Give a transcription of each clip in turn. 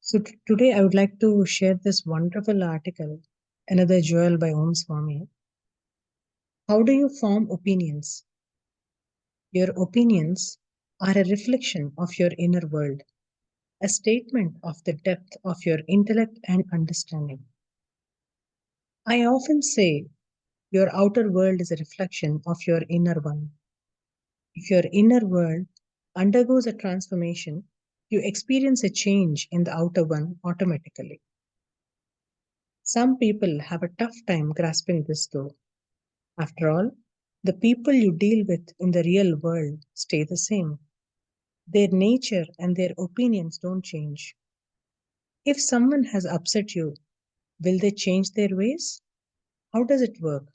Today I would like to share this wonderful article, Another Jewel by Om Swami. How do you form opinions? Your opinions are a reflection of your inner world, a statement of the depth of your intellect and understanding. I often say your outer world is a reflection of your inner one. If your inner world undergoes a transformation, you experience a change in the outer one automatically. Some people have a tough time grasping this though. After all, the people you deal with in the real world stay the same. Their nature and their opinions don't change. If someone has upset you, will they change their ways? How does it work?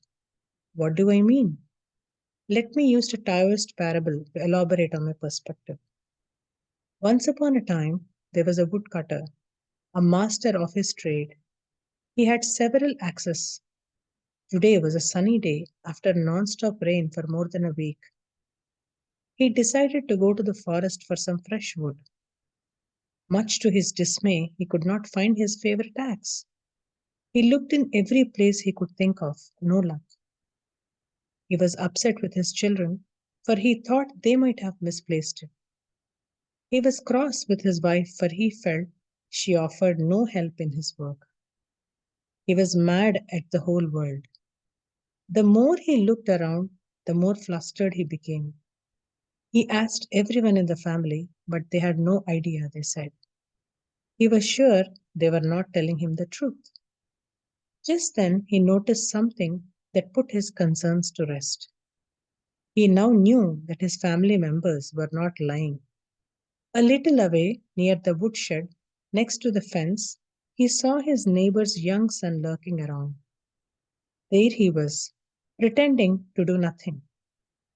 What do I mean? Let me use the Taoist parable to elaborate on my perspective. Once upon a time, there was a woodcutter, a master of his trade. He had several axes. Today was a sunny day after non-stop rain for more than a week. He decided to go to the forest for some fresh wood. Much to his dismay, he could not find his favorite axe. He looked in every place he could think of, no luck. He was upset with his children, for he thought they might have misplaced it. He was cross with his wife, for he felt she offered no help in his work. He was mad at the whole world. The more he looked around, the more flustered he became. He asked everyone in the family, but they had no idea, they said. He was sure they were not telling him the truth. Just then he noticed something that put his concerns to rest. He now knew that his family members were not lying. A little away, near the woodshed, next to the fence, he saw his neighbor's young son lurking around. There he was, pretending to do nothing.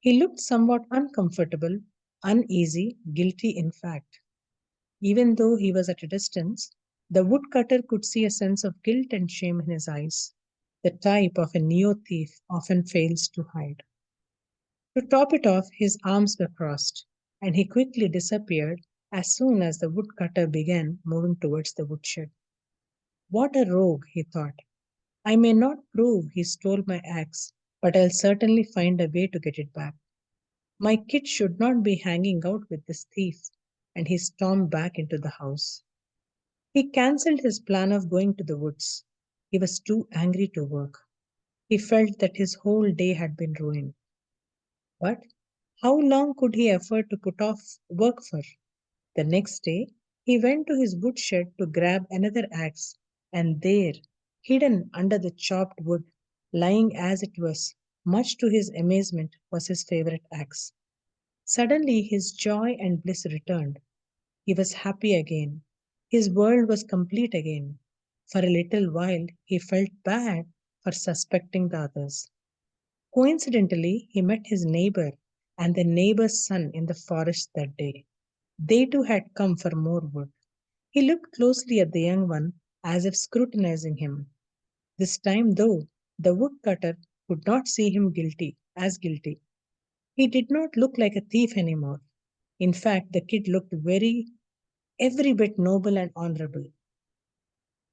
He looked somewhat uncomfortable, uneasy, guilty in fact. Even though he was at a distance, the woodcutter could see a sense of guilt and shame in his eyes, the type of a neo thief often fails to hide. To top it off, his arms were crossed, and he quickly disappeared as soon as the woodcutter began moving towards the woodshed. What a rogue, he thought. I may not prove he stole my axe, but I'll certainly find a way to get it back. My kid should not be hanging out with this thief, and he stormed back into the house. He cancelled his plan of going to the woods. He was too angry to work. He felt that his whole day had been ruined. But how long could he afford to put off work for? The next day, he went to his woodshed to grab another axe, and there, hidden under the chopped wood, lying as it was, much to his amazement, was his favorite axe. Suddenly, his joy and bliss returned. He was happy again. His world was complete again. For a little while, he felt bad for suspecting the others. Coincidentally, he met his neighbor and the neighbor's son in the forest that day. They too had come for more wood. He looked closely at the young one as if scrutinizing him. This time, though, the woodcutter could not see him guilty. He did not look like a thief anymore. In fact, the kid looked every bit noble and honorable.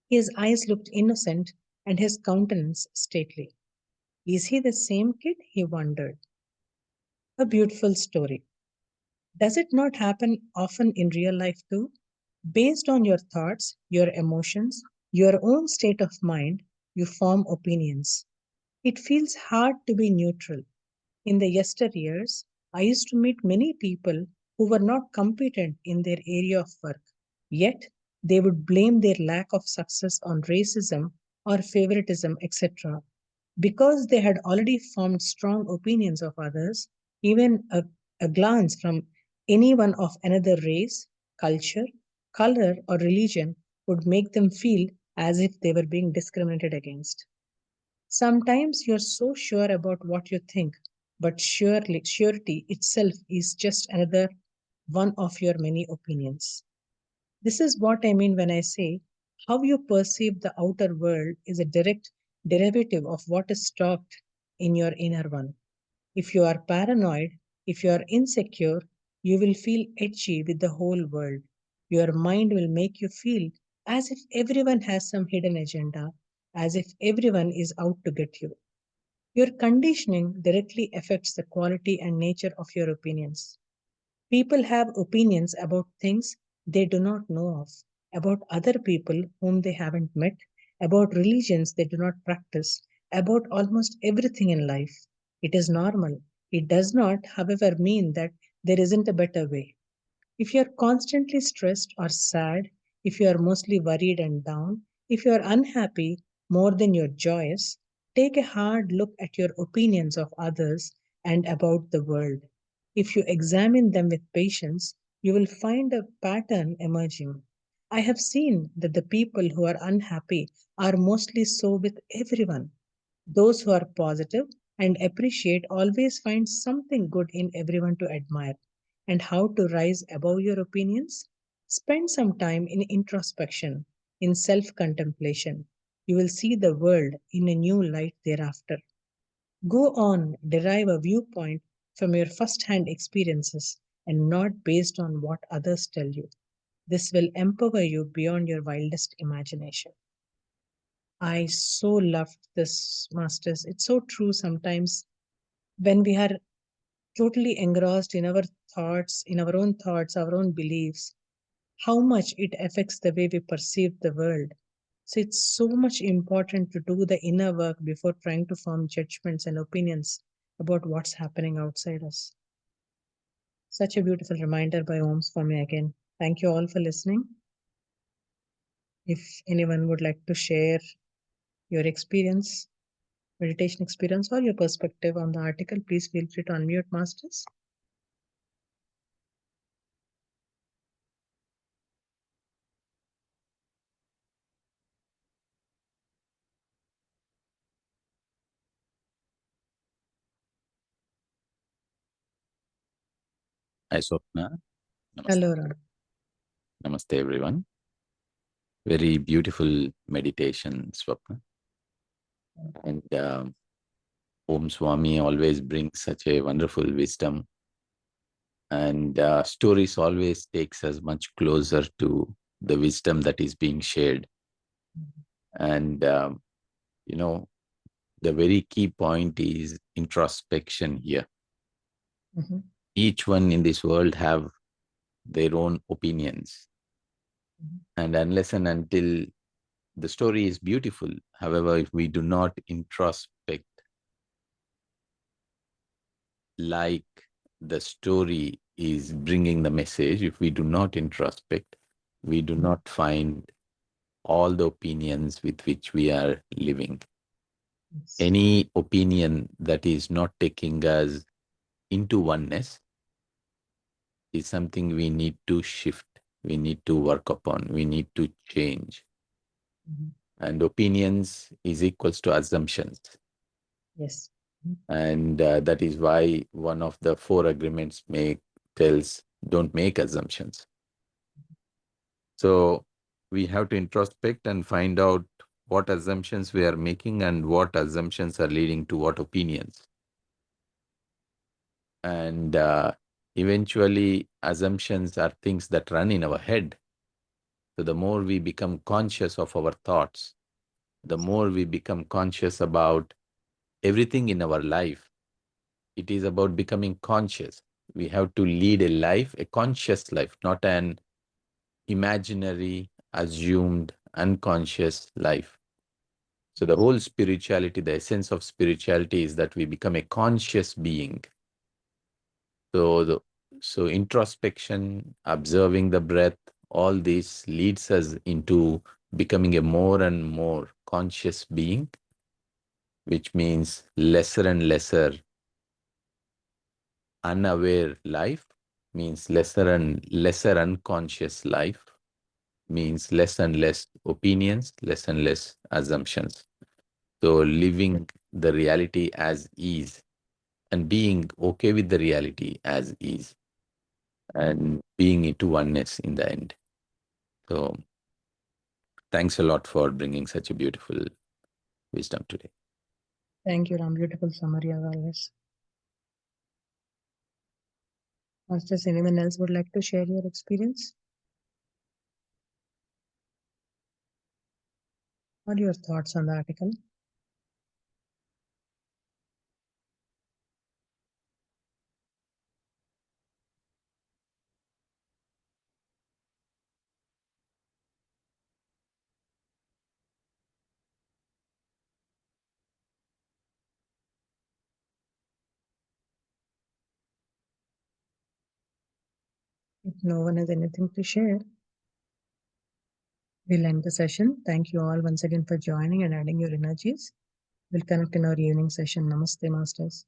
His eyes looked innocent and his countenance stately. Is he the same kid? He wondered. A beautiful story. Does it not happen often in real life too? Based on your thoughts, your emotions, your own state of mind, you form opinions. It feels hard to be neutral. In the yesteryears, I used to meet many people who were not competent in their area of work. Yet, they would blame their lack of success on racism or favoritism, etc. Because they had already formed strong opinions of others, even a glance from anyone of another race, culture, color, or religion would make them feel as if they were being discriminated against. Sometimes you're so sure about what you think, but surety itself is just another one of your many opinions. This is what I mean when I say how you perceive the outer world is a direct derivative of what is stocked in your inner one. If you are paranoid, if you are insecure, you will feel edgy with the whole world. Your mind will make you feel as if everyone has some hidden agenda, as if everyone is out to get you. Your conditioning directly affects the quality and nature of your opinions. People have opinions about things they do not know of, about other people whom they haven't met, about religions they do not practice, about almost everything in life. It is normal. It does not, however, mean that there isn't a better way. If you're constantly stressed or sad, if you are mostly worried and down, if you are unhappy more than you're joyous, take a hard look at your opinions of others and about the world. If you examine them with patience, you will find a pattern emerging. I have seen that the people who are unhappy are mostly so with everyone. Those who are positive and appreciate always find something good in everyone to admire. And how to rise above your opinions? Spend some time in introspection, in self contemplation. You will see the world in a new light thereafter. Go on, derive a viewpoint from your first hand experiences and not based on what others tell you. This will empower you beyond your wildest imagination. I so loved this, Masters. It's so true sometimes when we are totally engrossed in our thoughts, our own beliefs, how much it affects the way we perceive the world. So it's so much important to do the inner work before trying to form judgments and opinions about what's happening outside us. Such a beautiful reminder by Ohms for me again. Thank you all for listening. If anyone would like to share your experience, meditation experience, or your perspective on the article, please feel free to unmute, Masters. Hi, Swapna. Namaste. Hello, Ram. Namaste, everyone. Very beautiful meditation, Swapna. And Om Swami always brings such a wonderful wisdom. And stories always takes us much closer to the wisdom that is being shared. And, you know, the very key point is introspection here. Mhm, Each one in this world have their own opinions. mhm, And unless and until the story is beautiful, however, if we do not introspect like the story is bringing the message, if we do not introspect, we do mhm. not find all the opinions with which we are living. Yes. Any opinion that is not taking us into oneness is something we need to shift, we need to work upon, we need to change. Mhm. And opinions is equals to assumptions. Yes. Mhm. And that is why one of the four agreements make tells don't make assumptions. So we have to introspect and find out what assumptions we are making and what assumptions are leading to what opinions. And eventually, assumptions are things that run in our head. So the more we become conscious of our thoughts, the more we become conscious about everything in our life. It is about becoming conscious. We have to lead a life, a conscious life, not an imaginary, assumed, unconscious life. So the whole spirituality, the essence of spirituality is that we become a conscious being. So so introspection, observing the breath, all this leads us into becoming a more and more conscious being, which means lesser and lesser unaware life, means lesser and lesser unconscious life, means less and less opinions, less and less assumptions. So living the reality as is and being okay with the reality as is and being into oneness in the end. So thanks a lot for bringing such a beautiful wisdom today. Thank you, Ram. Beautiful summary as always. Masters, anyone else would like to share your experience? What are your thoughts on the article? If no one has anything to share, we'll end the session. Thank you all once again for joining and adding your energies. We'll connect in our evening session. Namaste, Masters.